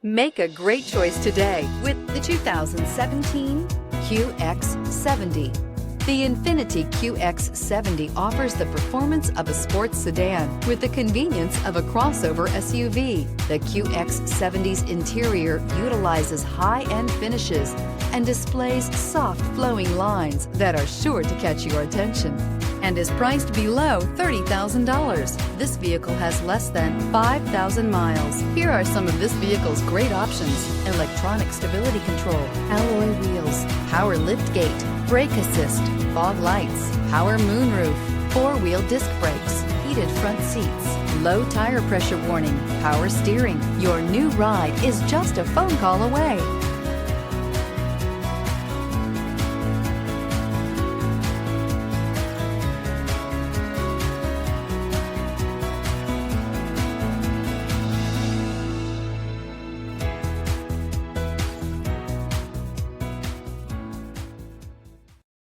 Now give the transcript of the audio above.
Make a great choice today with the 2017 QX70. The INFINITI QX70 offers the performance of a sports sedan with the convenience of a crossover SUV. The QX70's interior utilizes high-end finishes and displays soft flowing lines that are sure to catch your attention, and is priced below $30,000. This vehicle has less than 5,000 miles. Here are some of this vehicle's great options: electronic stability control, alloy wheels, power liftgate, brake assist, fog lights, power moonroof, four-wheel disc brakes, heated front seats, low tire pressure warning, power steering. Your new ride is just a phone call away.